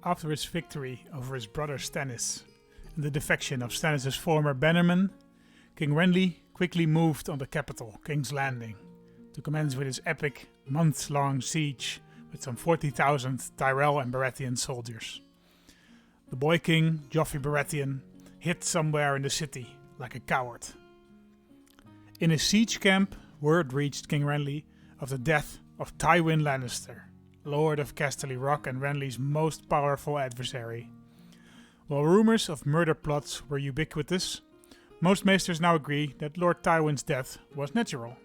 After his victory over his brother Stannis and the defection of Stannis' former bannerman, King Renly quickly moved on the capital, King's Landing, to commence with his epic months-long siege with some 40,000 Tyrell and Baratheon soldiers. The boy king, Joffrey Baratheon, hid somewhere in the city like a coward. In his siege camp, word reached King Renly of the death of Tywin Lannister, Lord of Casterly Rock and Renly's most powerful adversary. While rumors of murder plots were ubiquitous, most maesters now agree that Lord Tywin's death was natural.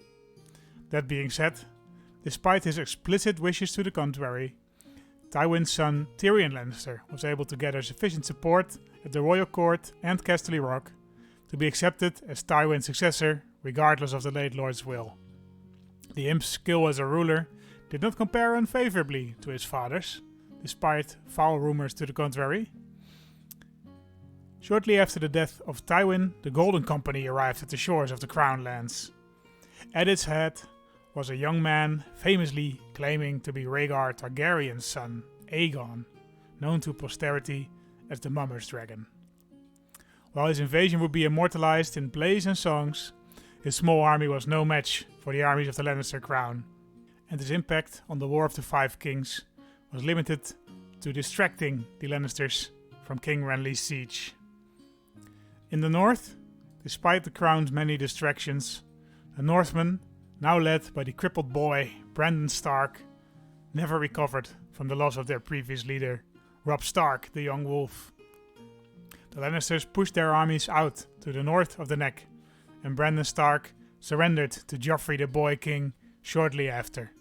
That being said, despite his explicit wishes to the contrary, Tywin's son Tyrion Lannister was able to gather sufficient support at the royal court and Casterly Rock to be accepted as Tywin's successor regardless of the late lord's will. The imp's skill as a ruler did not compare unfavorably to his father's, despite foul rumors to the contrary. Shortly after the death of Tywin, the Golden Company arrived at the shores of the Crown Lands. At its head was a young man famously claiming to be Rhaegar Targaryen's son, Aegon, known to posterity as the Mummer's Dragon. While his invasion would be immortalized in plays and songs, his small army was no match for the armies of the Lannister crown, and his impact on the War of the Five Kings was limited to distracting the Lannisters from King Renly's siege. In the north, despite the crown's many distractions, the Northmen, now led by the crippled boy Brandon Stark, never recovered from the loss of their previous leader, Robb Stark, the Young Wolf. The Lannisters pushed their armies out to the north of the Neck, and Brandon Stark surrendered to Joffrey the Boy King shortly after,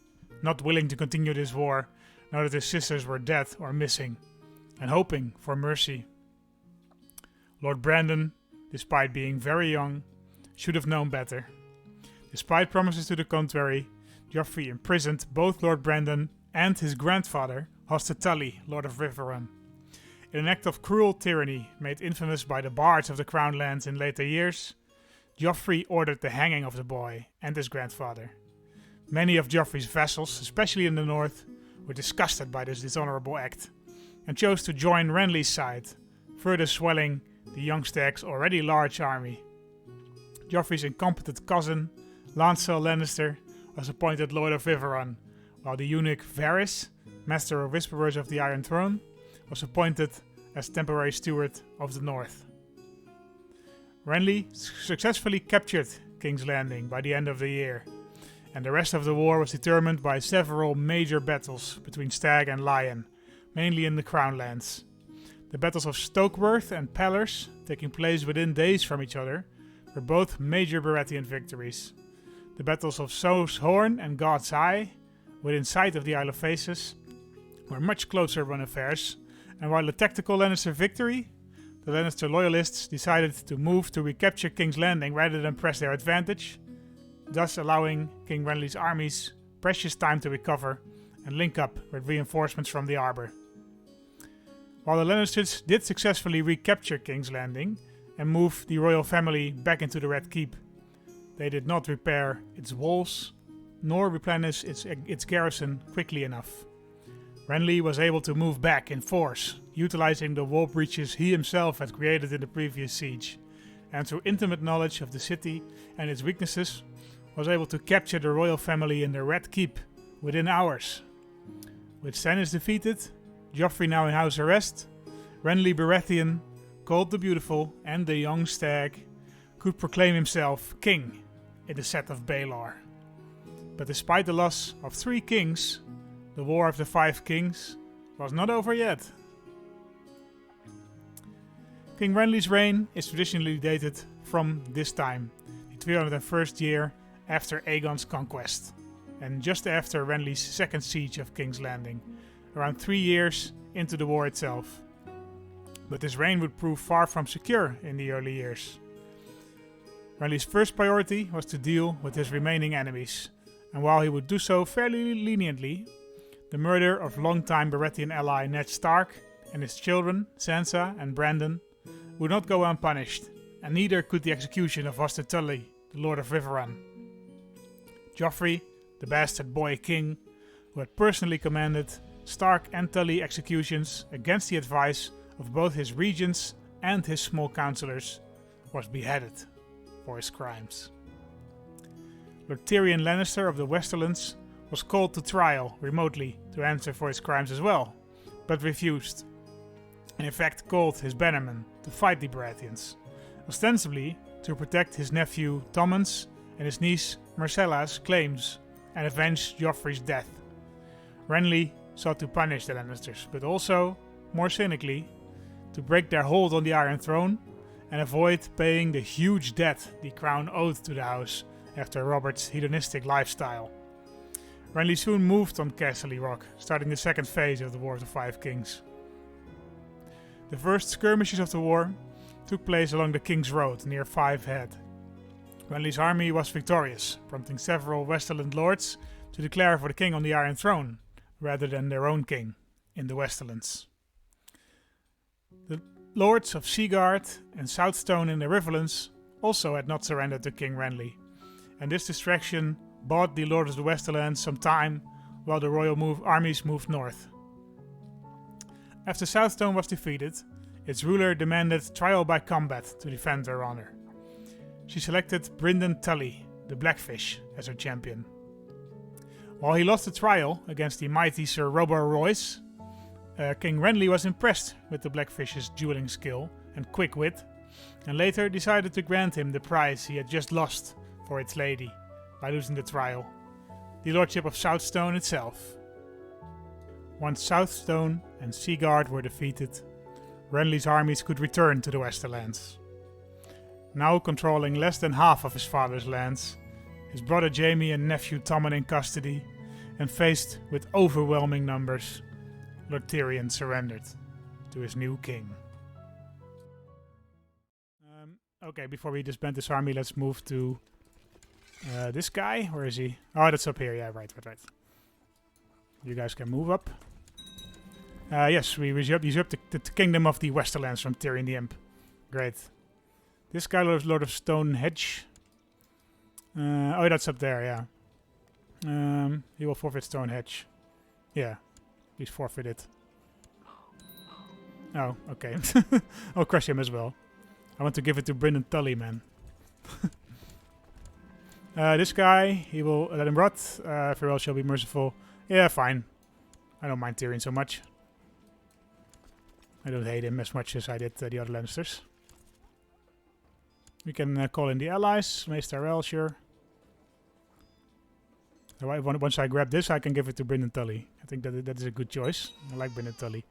not willing to continue this war now that his sisters were dead or missing, and hoping for mercy. Lord Brandon, despite being very young, should have known better. Despite promises to the contrary, Joffrey imprisoned both Lord Brandon and his grandfather, Hoster Tully, Lord of Riverrun. In an act of cruel tyranny made infamous by the bards of the Crown Lands in later years, Joffrey ordered the hanging of the boy and his grandfather. Many of Joffrey's vassals, especially in the north, were disgusted by this dishonorable act, and chose to join Renly's side, further swelling the young Stag's already large army. Joffrey's incompetent cousin, Lancel Lannister, was appointed Lord of Riverrun, while the eunuch Varys, Master of Whisperers of the Iron Throne, was appointed as temporary steward of the north. Renly successfully captured King's Landing by the end of the year, and the rest of the war was determined by several major battles between Stag and Lion, mainly in the Crown Lands. The battles of Stokeworth and Pallars, taking place within days from each other, were both major Baratheon victories. The battles of So's Horn and God's Eye, within sight of the Isle of Faces, were much closer run affairs, and while a tactical Lannister victory, the Lannister loyalists decided to move to recapture King's Landing rather than press their advantage, thus allowing King Renly's armies precious time to recover and link up with reinforcements from the Arbor. While the Lannisters did successfully recapture King's Landing and move the royal family back into the Red Keep, they did not repair its walls nor replenish its garrison quickly enough. Renly was able to move back in force, utilizing the wall breaches he himself had created in the previous siege, and through intimate knowledge of the city and its weaknesses, was able to capture the royal family in the Red Keep within hours. With Stannis defeated, Joffrey now in house arrest, Renly Baratheon, called the Beautiful and the Young Stag, could proclaim himself king in the set of Baelor. But despite the loss of 3 kings, the War of the Five Kings was not over yet. King Renly's reign is traditionally dated from this time, the 301st year after Aegon's conquest, and just after Renly's second siege of King's Landing, around 3 years into the war itself. But his reign would prove far from secure in the early years. Renly's first priority was to deal with his remaining enemies, and while he would do so fairly leniently, the murder of longtime Baratheon ally Ned Stark and his children, Sansa and Brandon, would not go unpunished, and neither could the execution of Hoster Tully, the Lord of Riverrun. Joffrey, the bastard boy king, who had personally commanded Stark and Tully executions against the advice of both his regents and his small councillors, was beheaded for his crimes. Lord Tyrion Lannister of the Westerlands was called to trial remotely to answer for his crimes as well, but refused, and in fact called his bannermen to fight the Baratheons, ostensibly to protect his nephew Tommen's and his niece Myrcella's claims and avenge Joffrey's death. Renly sought to punish the Lannisters, but also, more cynically, to break their hold on the Iron Throne and avoid paying the huge debt the crown owed to the house after Robert's hedonistic lifestyle. Renly soon moved on Castle Rock, starting the second phase of the War of the Five Kings. The first skirmishes of the war took place along the King's Road near Five Head. Renly's army was victorious, prompting several Westerland lords to declare for the king on the Iron Throne, rather than their own king in the Westerlands. The lords of Seagard and Southstone in the Riverlands also had not surrendered to King Renly, and this distraction bought the lords of the Westerlands some time while the royal armies moved north. After Southstone was defeated, its ruler demanded trial by combat to defend her honor. She selected Brynden Tully, the Blackfish, as her champion. While he lost the trial against the mighty Sir Robert Royce, King Renly was impressed with the Blackfish's dueling skill and quick wit, and later decided to grant him the prize he had just lost for its lady by losing the trial, the lordship of Southstone itself. Once Southstone and Seagard were defeated, Renly's armies could return to the Westerlands. Now controlling less than half of his father's lands, his brother Jaime and nephew Tommen in custody, and faced with overwhelming numbers, Lord Tyrion surrendered to his new king. Okay, before we disband this army, let's move to this guy. Where is he? Oh, that's up here. Yeah, right. You guys can move up. Yes, we usurped the kingdom of the Westerlands from Tyrion the Imp. Great. This guy, Lord of Stonehenge. Oh, that's up there, yeah. He will forfeit Stonehenge. Yeah, he's forfeited. Oh, okay. I'll crush him as well. I want to give it to Brynden Tully, man. This guy, he will let him rot. Farewell shall be merciful. Yeah, fine. I don't mind Tyrion so much. I don't hate him as much as I did the other Lannisters. We can call in the allies. Mace Tyrell, sure. Once I grab this, I can give it to Brynden Tully. I think that is a good choice. I like Brynden Tully.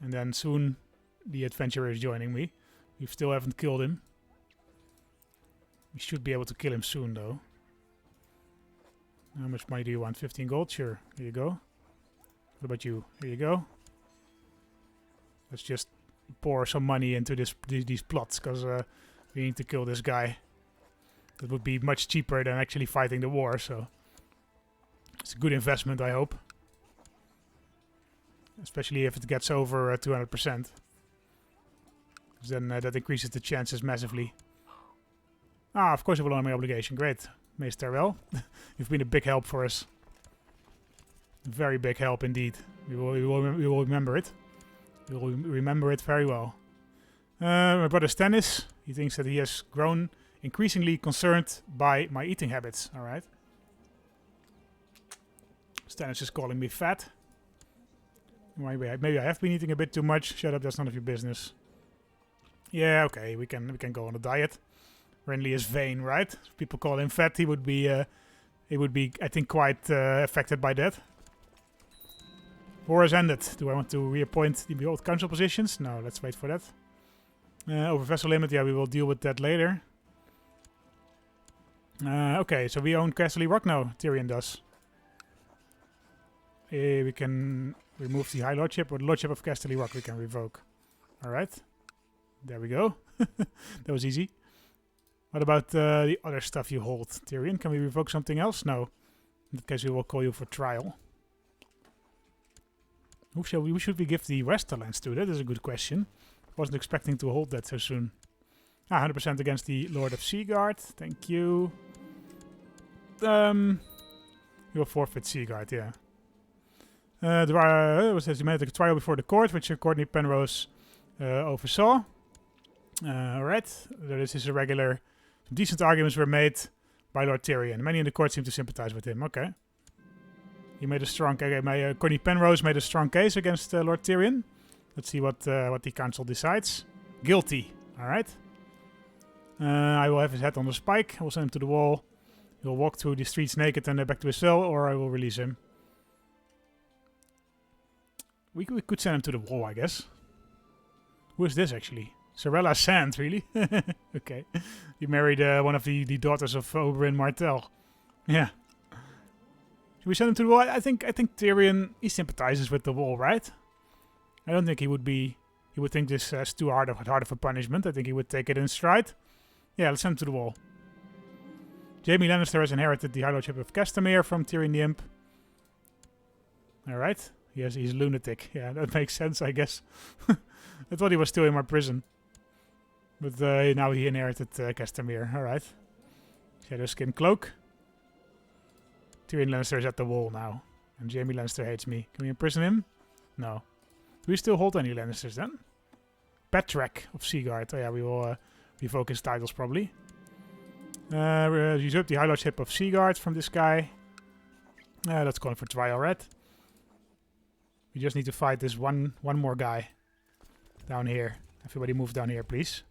And then soon the adventurer is joining me. We still haven't killed him. We should be able to kill him soon, though. How much money do you want? 15 gold? Sure. Here you go. What about you? Here you go. Let's just pour some money into these plots, because we need to kill this guy. That would be much cheaper than actually fighting the war, so it's a good investment, I hope. Especially if it gets over 200%. Then that increases the chances massively. Ah, of course I will honor my obligation. Great. Mace Tyrell. You've been a big help for us. Very big help indeed. We will remember it. We will remember it very well. My brother Stannis. He thinks that he has grown increasingly concerned by my eating habits. Alright. Stannis is calling me fat. Maybe I have been eating a bit too much. Shut up, that's none of your business. Yeah, okay, we can go on a diet. Renly is vain, right? If people call him fat, he would be, I think, quite affected by that. War has ended. Do I want to reappoint the old council positions? No, let's wait for that. Over vessel limit, yeah, we will deal with that later. Okay, so we own Castle Rock now. Tyrion does. We can remove the High Lordship, or the Lordship of Castle Rock we can revoke. Alright. There we go. That was easy. What about the other stuff you hold, Tyrion? Can we revoke something else? No. In that case, we will call you for trial. Who should we give the Westerlands to? That is a good question. Wasn't expecting to hold that so soon. 100% against the Lord of Seagard. Thank you. You will forfeit Seagard, yeah. Was a trial before the court, which Courtney Penrose oversaw. Alright, this is a regular. Some decent arguments were made by Lord Tyrion. Many in the court seem to sympathize with him. Okay. He made a strong. Courtney Penrose made a strong case against Lord Tyrion. Let's see what the council decides. Guilty. All right. I will have his head on the spike. I will send him to the wall. He will walk through the streets naked and back to his cell, or I will release him. We could send him to the wall, I guess. Who is this actually? Sorella Sand, really? Okay. He married one of the daughters of Oberyn Martell. Yeah. Should we send him to the wall? I think Tyrion, he sympathizes with the wall, right? I don't think he would think this is too hard of a punishment. I think he would take it in stride. Yeah, let's send him to the wall. Jaime Lannister has inherited the High Lordship of Castamere from Tyrion the Imp. Alright. Yes, he's a lunatic. Yeah, that makes sense, I guess. I thought he was still in my prison. But now he inherited Castamere. Alright. Shadow Skin Cloak. Tyrion Lannister is at the wall now. And Jaime Lannister hates me. Can we imprison him? No. Do we still hold any Lannisters then? Petrek of Seaguard. Oh yeah, we will revoke his titles probably. Usurp the High Lordship of Seaguard from this guy. Let's call him for trial, right? We just need to fight this one more guy. Down here. Everybody move down here, please.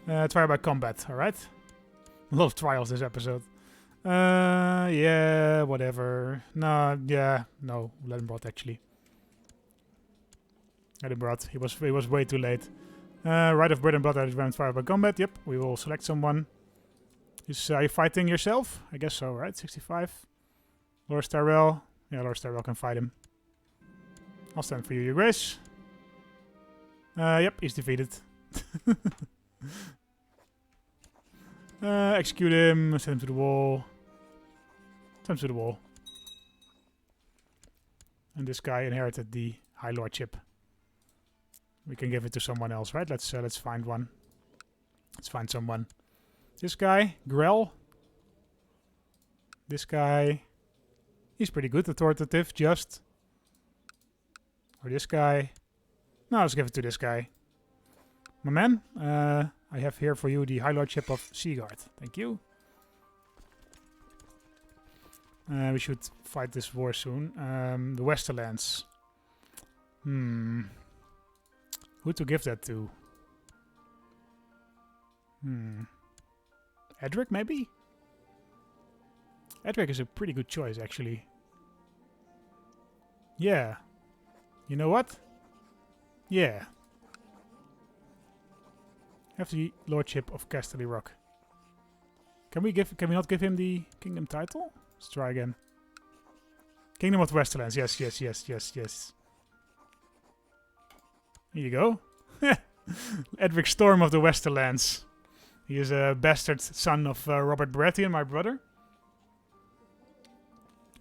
Trial by combat, alright? A lot of trials this episode. Yeah, whatever. No, yeah, no. Ledenbrot actually. Ledenbrot. He was way too late. Right of Bread and Blood is round trial by combat. Yep, we will select someone. Are you fighting yourself? I guess so, right? 65. Loras Tyrell. Yeah, Loras Tyrell can fight him. I'll stand for you, Your Grace. Yep, he's defeated. Execute him. Send him to the wall. Send him to the wall. And this guy inherited the High Lordship. We can give it to someone else, right? Let's find one. Let's find someone. This guy, Grell. This guy. He's pretty good, authoritative, just. Or this guy. No, let's give it to this guy. My man, I have here for you the High Lordship of Seaguard. Thank you. We should fight this war soon. The Westerlands. Who to give that to? Edric, maybe? Edric is a pretty good choice, actually. Yeah. You know what? Yeah. Have the Lordship of Casterly Rock. Can we not give him the kingdom title? Let's try again. Kingdom of the Westerlands. Yes. Here you go. Edric Storm of the Westerlands. He is a bastard son of Robert Baratheon, my brother.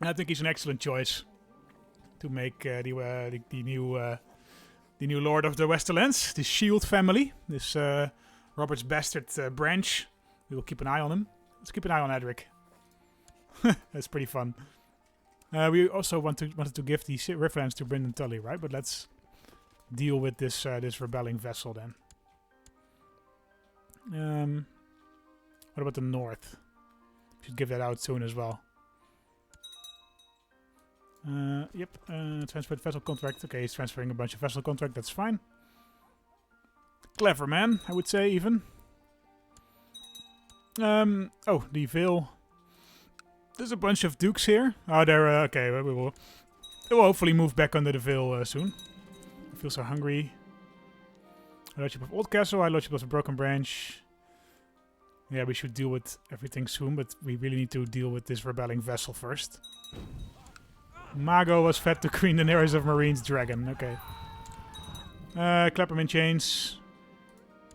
And I think he's an excellent choice to make the new Lord of the Westerlands, the Shield family, this Robert's bastard branch. We will keep an eye on him. Let's keep an eye on Edric. That's pretty fun. We also wanted to give the Riverlands to Brynden Tully, right? But let's deal with this rebelling vessel then. What about the north? Should give that out soon as well. Yep, transferred vessel contract. Okay, he's transferring a bunch of vessel contract. That's fine. Clever man, I would say, even. Oh, the Vale. There's a bunch of dukes here. Oh, they're okay. We will hopefully move back under the Vale soon. I feel so hungry. High Lordship of Oldcastle. High Lordship of the Broken Branch. Yeah, we should deal with everything soon, but we really need to deal with this rebelling vessel first. Mago was fed to Queen Daenerys of Marine's dragon. Okay. Clap him in chains.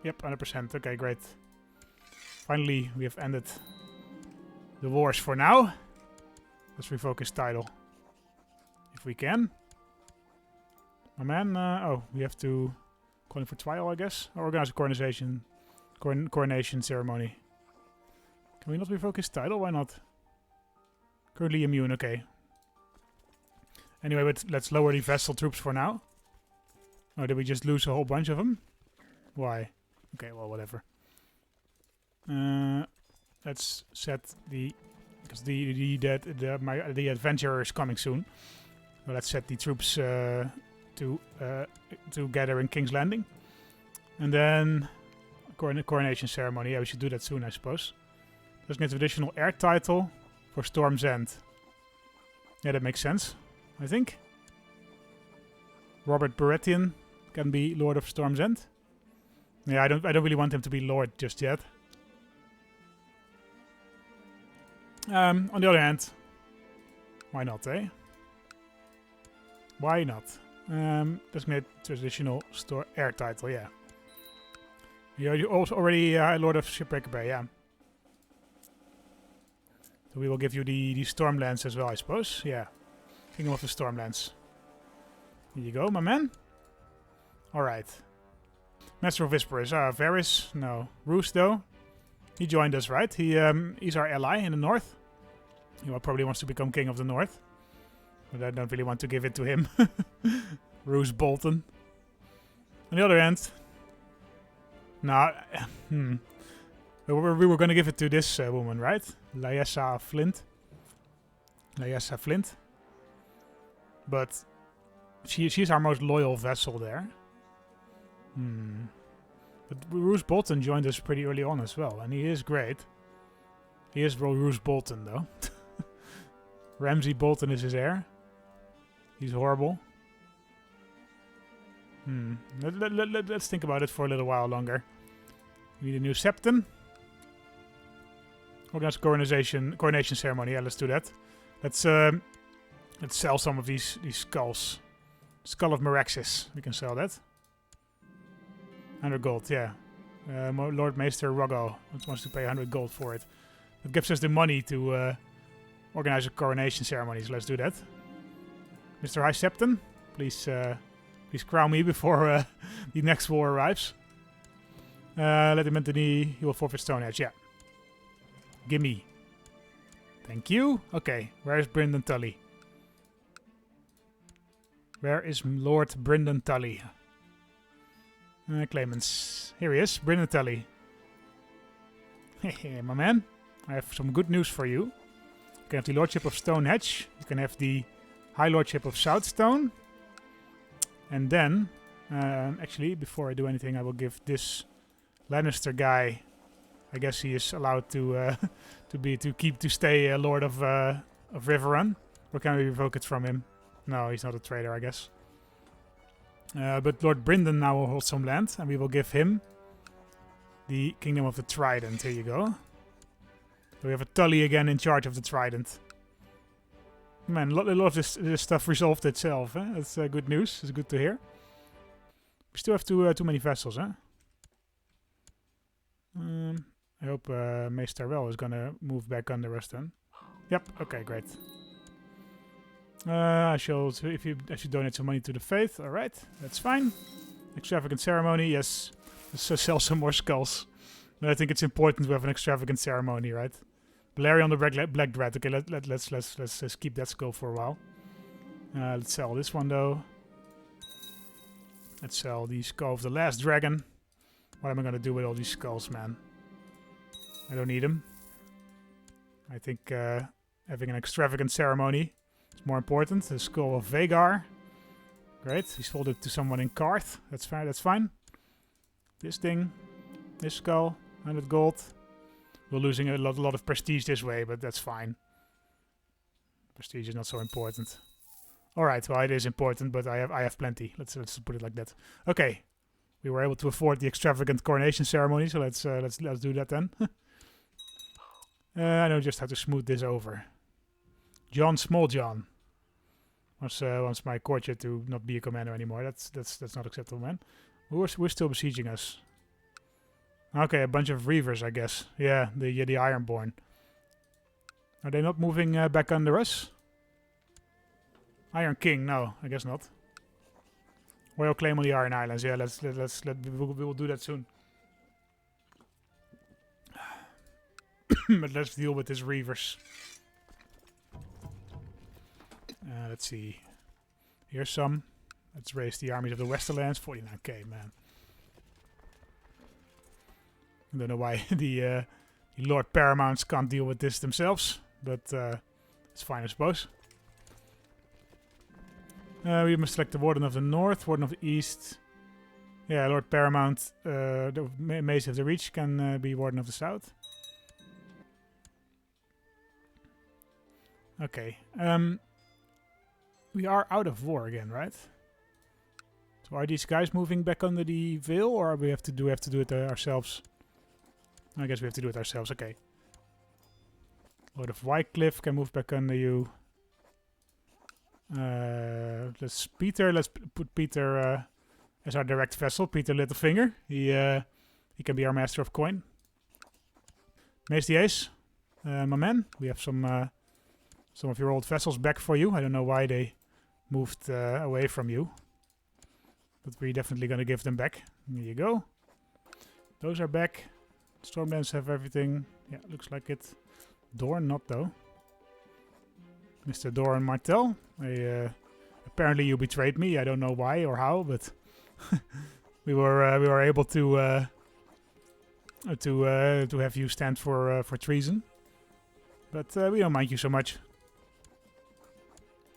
Yep, 100%. Okay, great. Finally, we have ended the wars for now. Let's revoke his title. If we can. My man, oh, we have to call him for trial, I guess. Or organize a coronation ceremony. Can we not revoke his title? Why not? Currently immune, okay. Anyway, let's lower the vessel troops for now. Oh, did we just lose a whole bunch of them? Why? Okay, well, whatever. Let's set the... Because the adventurer is coming soon. So let's set the troops to gather in King's Landing. And then... Coronation Ceremony. Yeah, we should do that soon, I suppose. Let's get an additional heir title for Storm's End. Yeah, that makes sense, I think. Robert Baratheon can be Lord of Storm's End. Yeah, I don't really want him to be Lord just yet. On the other hand, why not, eh? Why not? Let's get traditional heir title, yeah. You're also already Lord of Shipwreck Bay, yeah. So we will give you the Stormlands as well, I suppose. Yeah. Kingdom of the Stormlands. Here you go, my man. Alright. Master of Whisperers. Varys? No. Roose, though. He joined us, right? He's our ally in the north. He probably wants to become King of the North. But I don't really want to give it to him. Roose Bolton. On the other hand... Nah, we were going to give it to this woman, right? Lyessa Flint. Lyessa Flint. But she's our most loyal vessel there. But Roose Bolton joined us pretty early on as well, and he is great. He is Roose Bolton, though. Ramsay Bolton is his heir. He's horrible. Let's think about it for a little while longer. We need a new Septon. Organize coronation ceremony. Yeah, let's do that. Let's sell some of these skulls. Skull of Meraxis. We can sell that. 100 gold, yeah. Lord Maester Roggo wants to pay 100 gold for it. That gives us the money to organize a coronation ceremony, so let's do that. Mr. High Septon, please crown me before the next war arrives. Let him into he will forfeit Stonehenge, yeah. Gimme. Thank you. Okay, where is Brynden Tully? Where is Lord Brynden Tully? Claimants. Here he is, Brynden Tully. Hey, my man. I have some good news for you. You can have the Lordship of Stonehenge. You can have the High Lordship of Southstone. And then, actually, before I do anything, I will give this Lannister guy. I guess he is allowed to stay Lord of Riverrun. Or can we revoke it from him? No, he's not a traitor, I guess. But Lord Brynden now will hold some land, and we will give him the Kingdom of the Trident. Here you go. So we have a Tully again in charge of the Trident. Man, a lot of this stuff resolved itself. Eh? That's good news. It's good to hear. We still have too many vessels, huh? I hope Maester Well is gonna move back under us then. Yep. Okay, great. I should donate some money to the Faith. All right, that's fine. Extravagant ceremony. Yes. Let's sell some more skulls. But I think it's important to have an extravagant ceremony, right? Balerion the Black Dread. Okay, let's keep that skull for a while. Let's sell this one though. Let's sell the skull of the Last Dragon. What am I gonna do with all these skulls, man? I don't need them. I think having an extravagant ceremony is more important. The skull of Vhagar. Great. He sold it to someone in Karth. That's fine. That's fine. This thing. This skull. 100 gold. We're losing a lot of prestige this way, but that's fine. Prestige is not so important. Alright, well it is important, but I have plenty. Let's put it like that. Okay. We were able to afford the extravagant coronation ceremony, so let's do that then. I know just how to smooth this over. Jon Smalljon wants my courtier to not be a commander anymore. That's not acceptable, man. We're still besieging us. Okay, a bunch of Reavers, I guess. Yeah, the Ironborn. Are they not moving back under us? Iron King? No, I guess not. Royal claim on the Iron Islands. Yeah, we will do that soon. But let's deal with this Reavers. Let's see. Here's some. Let's raise the armies of the Westerlands. 49k, man. I don't know why the Lord Paramounts can't deal with this themselves, but it's fine, I suppose. We must select the Warden of the North, Warden of the East. Yeah, Lord Paramount, the Mace of the Reach can be Warden of the South. Okay. We are out of war again, right? So are these guys moving back under the veil, or we have to do it ourselves? I guess we have to do it ourselves. Okay. Lord of Wycliffe can move back under you. Let's put Peter as our direct vassal. Peter Littlefinger. He can be our master of coin. Mace the Ace, my man. We have some of your old vassals back for you. I don't know why they moved away from you, but we're definitely gonna give them back. Here you go. Those are back. Stormlands have everything. Yeah, looks like it. Dorn, not though. Mr. Dorn Martel. Apparently you betrayed me. I don't know why or how, but we were able to have you stand for treason. But we don't mind you so much.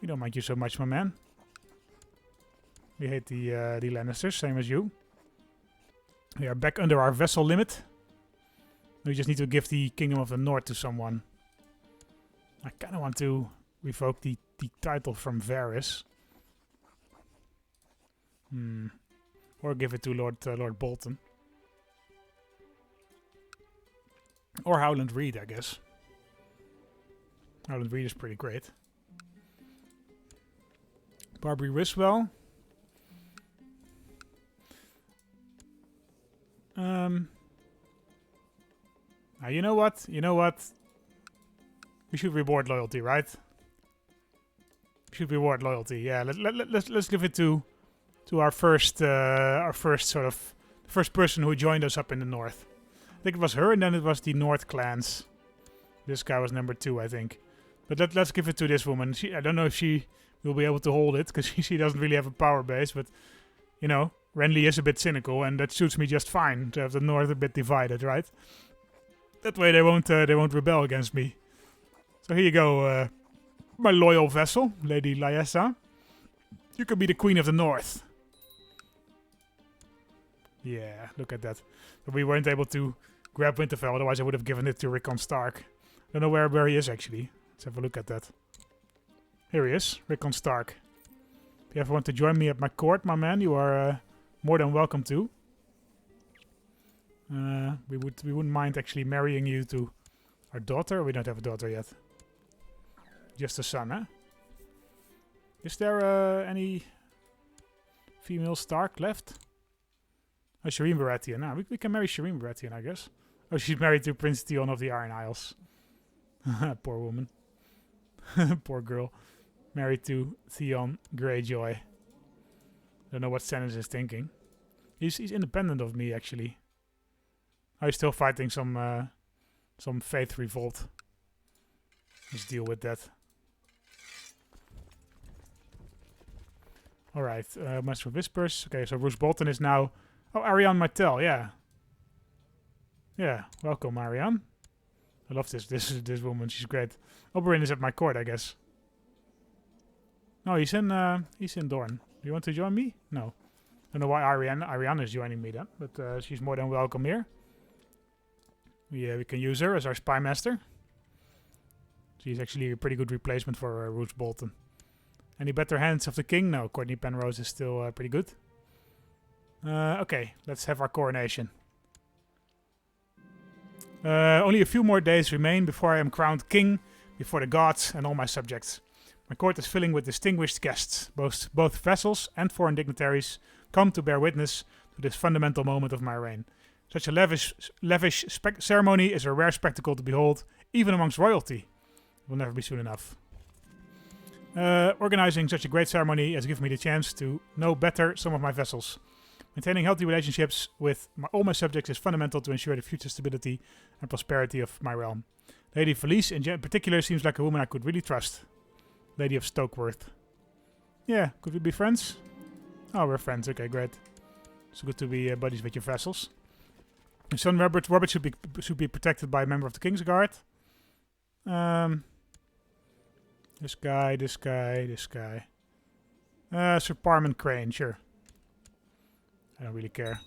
We don't mind you so much, my man. We hate the Lannisters, same as you. We are back under our vessel limit. We just need to give the Kingdom of the North to someone. I kind of want to revoke the title from Varys. Or give it to Lord Bolton. Or Howland Reed, I guess. Howland Reed is pretty great. Barbary Riswell. Now you know what? You know what? We should reward loyalty, right? We should reward loyalty. Yeah, let's give it to our first sort of first person who joined us up in the north. I think it was her, and then it was the North clans. This guy was number 2, I think. But let's give it to this woman. I don't know if she will be able to hold it, because she doesn't really have a power base. But you know, Renly is a bit cynical, and that suits me just fine to have the north a bit divided, right? That way they won't rebel against me. So here you go, my loyal vassal, Lady Lyessa. You can be the Queen of the North. Yeah, look at that. But we weren't able to grab Winterfell, otherwise I would have given it to Rickon Stark. I don't know where he is actually. Let's have a look at that. Here he is, Rickon Stark. If you ever want to join me at my court, my man, you are more than welcome to. We wouldn't mind actually marrying you to our daughter. We don't have a daughter yet. Just a son, huh? Is there any female Stark left? Oh, Shireen Baratheon. Nah, we can marry Shireen Baratheon, I guess. Oh, she's married to Prince Theon of the Iron Isles. Poor woman. Poor girl. Married to Theon Greyjoy. Don't know what Stannis is thinking. He's independent of me, actually. Oh, he's still fighting some faith revolt. Let's deal with that. Alright, Master of Whispers. Okay, so Roose Bolton is now... Oh, Arianne Martell, yeah. Yeah, welcome, Arianne. I love this woman, she's great. Oberyn is at my court, I guess. No, he's in Dorne. Do you want to join me? No. I don't know why Arianne is joining me then, but she's more than welcome here. We can use her as our spy master. She's actually a pretty good replacement for Roose Bolton. Any better hands of the king? No, Courtney Penrose is still pretty good. Okay, let's have our coronation. Only a few more days remain before I am crowned king before the gods and all my subjects. My court is filling with distinguished guests. Both vassals and foreign dignitaries come to bear witness to this fundamental moment of my reign. Such a lavish ceremony is a rare spectacle to behold, even amongst royalty. It will never be soon enough. Organizing such a great ceremony has given me the chance to know better some of my vassals. Maintaining healthy relationships with all my subjects is fundamental to ensure the future stability and prosperity of my realm. Lady Felice in particular seems like a woman I could really trust. Lady of Stokeworth. Yeah, could we be friends? Oh, we're friends. Okay, great. It's good to be buddies with your vassals. Your son Robert should be protected by a member of the King's Guard. This guy. Sir Parman Crane, sure. I don't really care.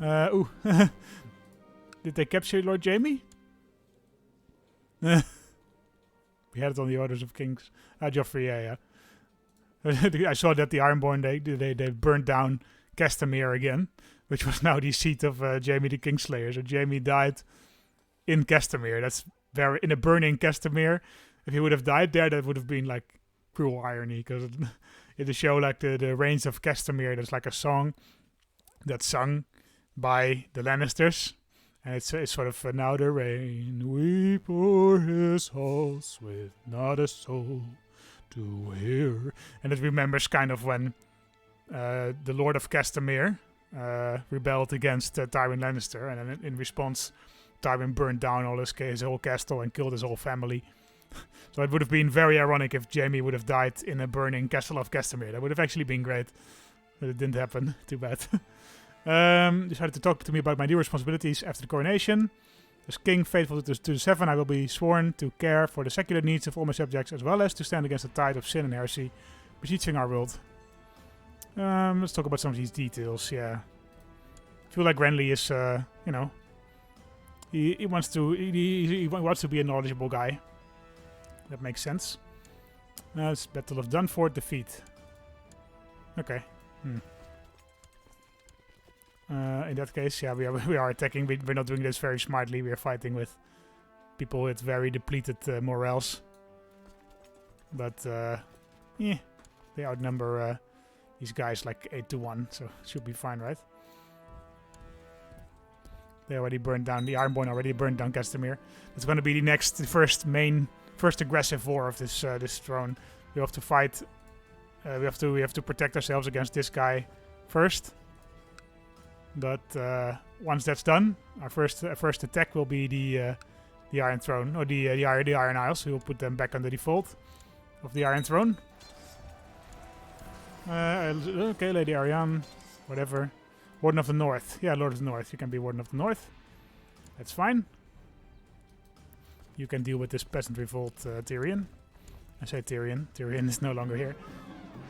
Ooh. Did they capture Lord Jaime? We had it on the Orders of Kings. Joffrey, yeah. I saw that the Ironborn, they burned down Castamere again, which was now the seat of Jaime the Kingslayer. So Jaime died in Castamere. That's in a burning Castamere. If he would have died there, that would have been like cruel irony, because in the show, like the Reigns of Castamere, there's like a song that's sung by the Lannisters. And it's sort of now the rain weep o'er his halls with not a soul to hear. And it remembers kind of when the Lord of Castamere rebelled against Tywin Lannister, and then in response, Tywin burned down all his whole castle and killed his whole family. So it would have been very ironic if Jaime would have died in a burning castle of Castamere. That would have actually been great, but it didn't happen. Too bad. Decided to talk to me about my new responsibilities after the coronation. As king faithful to the Seven, I will be sworn to care for the secular needs of all my subjects, as well as to stand against the tide of sin and heresy besieging our world. Let's talk about some of these details. Yeah, I feel like Renly is, you know, he wants to be a knowledgeable guy. That makes sense. It's Battle of Dunford defeat. Okay. In that case, yeah, we are attacking. We're not doing this very smartly. We are fighting with people with very depleted morals. But yeah, they outnumber these guys like 8-1, so should be fine, right? They already burned down the Ironborn. Already burned down Castamere. It's going to be the first aggressive war of this throne. We have to fight. We have to protect ourselves against this guy first. But once that's done, our first attack will be the Iron Throne, or the Iron Isles. We will put them back on the default of the Iron Throne. Okay, Lady Ariane, whatever. Warden of the North. Yeah, Lord of the North. You can be Warden of the North. That's fine. You can deal with this peasant revolt, Tyrion. I say Tyrion. Tyrion is no longer here.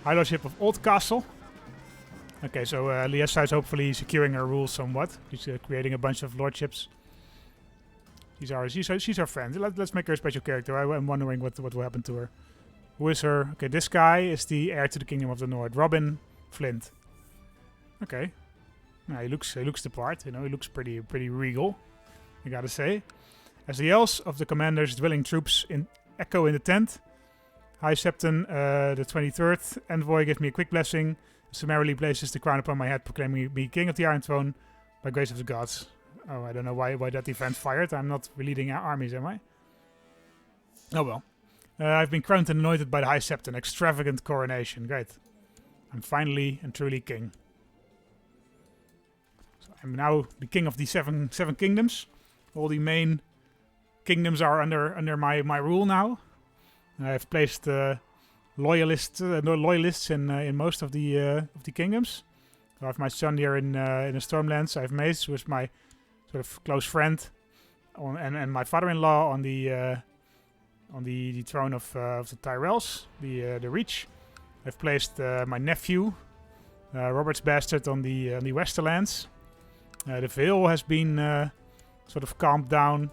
High Lordship of Old Castle. Okay, so Liessa is hopefully securing her rule somewhat. She's creating a bunch of lordships. She's our friend. Let's make her a special character. I'm wondering what will happen to her. Who is her? Okay, this guy is the heir to the Kingdom of the North. Robin Flint. Okay. Nah, he looks the part. You know, he looks pretty regal, I gotta say. As the yells of the commander's dwelling troops echo in the tent, High Septon, the 23rd envoy, gives me a quick blessing. Summarily places the crown upon my head, proclaiming me king of the Iron Throne by grace of the gods. Oh, I don't know why that event fired. I'm not leading armies, am I? Oh well. I've been crowned and anointed by the High Septon. Extravagant coronation. Great. I'm finally and truly king. So I'm now the king of the seven kingdoms. All the main kingdoms are under my rule now. I've placed loyalists in most of the kingdoms. I have my son here in the Stormlands. I have Mace, who is my sort of close friend, and my father-in-law on the throne of the Tyrells, the Reach. I've placed my nephew, Robert's bastard, on the Westerlands. The Vale has been sort of calmed down.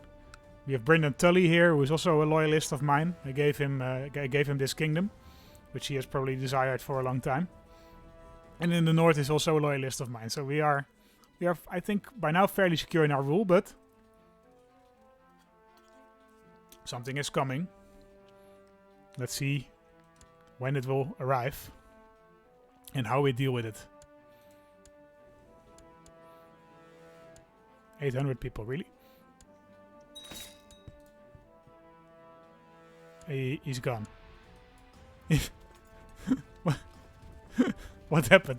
We have Brynden Tully here, who is also a loyalist of mine. I gave him this kingdom, which he has probably desired for a long time. And in the north is also a loyalist of mine. So we are, I think, by now fairly secure in our rule, but something is coming. Let's see when it will arrive and how we deal with it. 800 people, really? He's gone. What happened?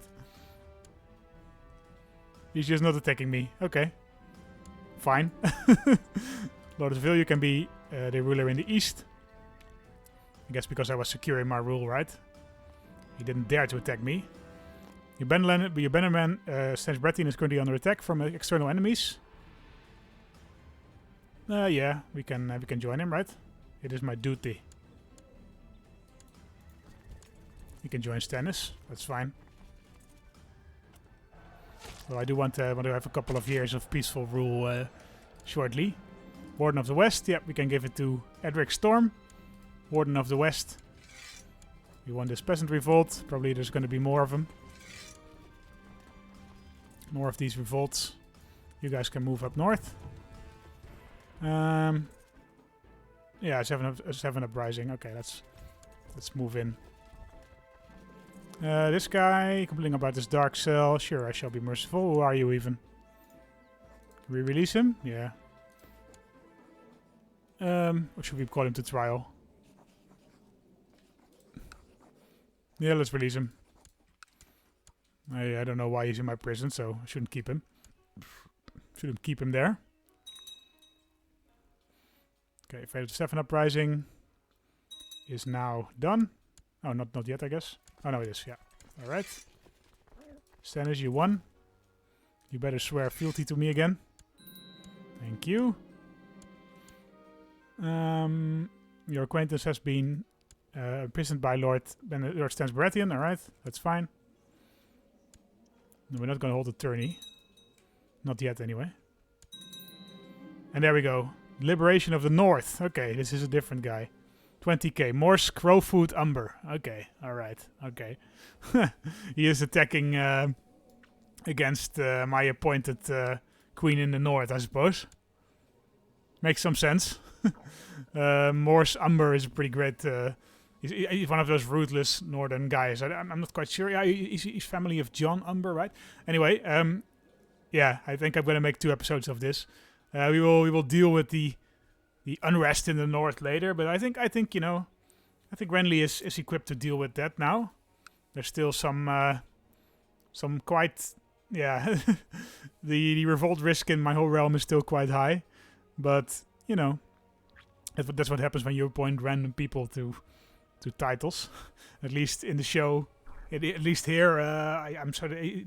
He's just not attacking me. Okay. Fine. Lord of Vale, you can be the ruler in the east. I guess because I was securing my rule, right? He didn't dare to attack me. Your bannerman, Stange Breton, is currently under attack from external enemies. Yeah, we can join him, right? It is my duty. You can join Stannis. That's fine. Well, I do want to have a couple of years of peaceful rule shortly. Warden of the West. Yep, we can give it to Edric Storm. Warden of the West. We want this peasant revolt. Probably there's going to be more of them. More of these revolts. You guys can move up north. Yeah, 7 uprising. Okay, let's move in. This guy complaining about this dark cell. Sure, I shall be merciful. Who are you even? Can we release him? Yeah. Or should we call him to trial? Yeah, let's release him. I don't know why he's in my prison, so I shouldn't keep him. Shouldn't keep him there. Okay, Fate of the 7 uprising is now done. Oh, not yet, I guess. Oh, no, it is, yeah. Alright. Stannis, you won. You better swear fealty to me again. Thank you. Your acquaintance has been imprisoned by Lord Stannis Baratheon. Alright, that's fine. No, we're not going to hold a tourney. Not yet, anyway. And there we go. Liberation of the North. Okay, this is a different guy. 20k. Morse, Crowfoot, Umber. Okay, alright, okay. He is attacking against my appointed queen in the north, I suppose. Makes some sense. Morse, Umber is a pretty great... He's one of those ruthless northern guys. I'm not quite sure. Yeah, he's family of John Umber, right? Anyway, yeah, I think I'm going to make 2 episodes of this. We will deal with the unrest in the north later, but I think you know, I think Renly is equipped to deal with that now. There's still some quite, yeah, the revolt risk in my whole realm is still quite high, but you know, that's what happens when you appoint random people to titles. At least in the show, at least here,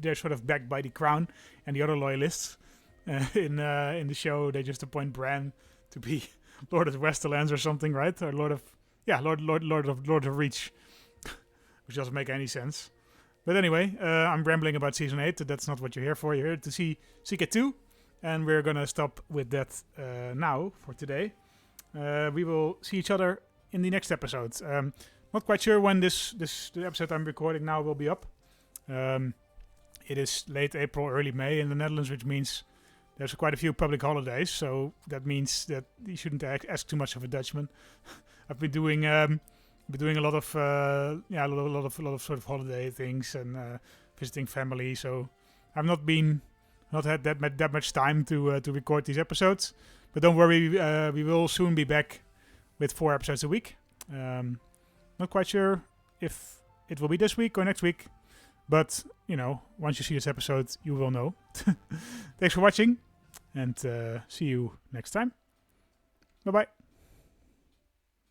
they're sort of backed by the crown and the other loyalists. In the show, they just appoint Bran to be Lord of the Westerlands or something, right? Or Lord of Reach, which doesn't make any sense. But anyway, I'm rambling about season 8. That's not what you're here for. You're here to see CK2, and we're gonna stop with that now for today. We will see each other in the next episode. Not quite sure when the episode I'm recording now will be up. It is late April, early May in the Netherlands, which means there's quite a few public holidays, so that means that you shouldn't ask too much of a Dutchman. I've been doing a lot of sort of holiday things and visiting family, so I've not had that much time to record these episodes. But don't worry, we will soon be back with 4 episodes a week. Not quite sure if it will be this week or next week, but you know, once you see this episode, you will know. Thanks for watching, and see you next time. Bye bye.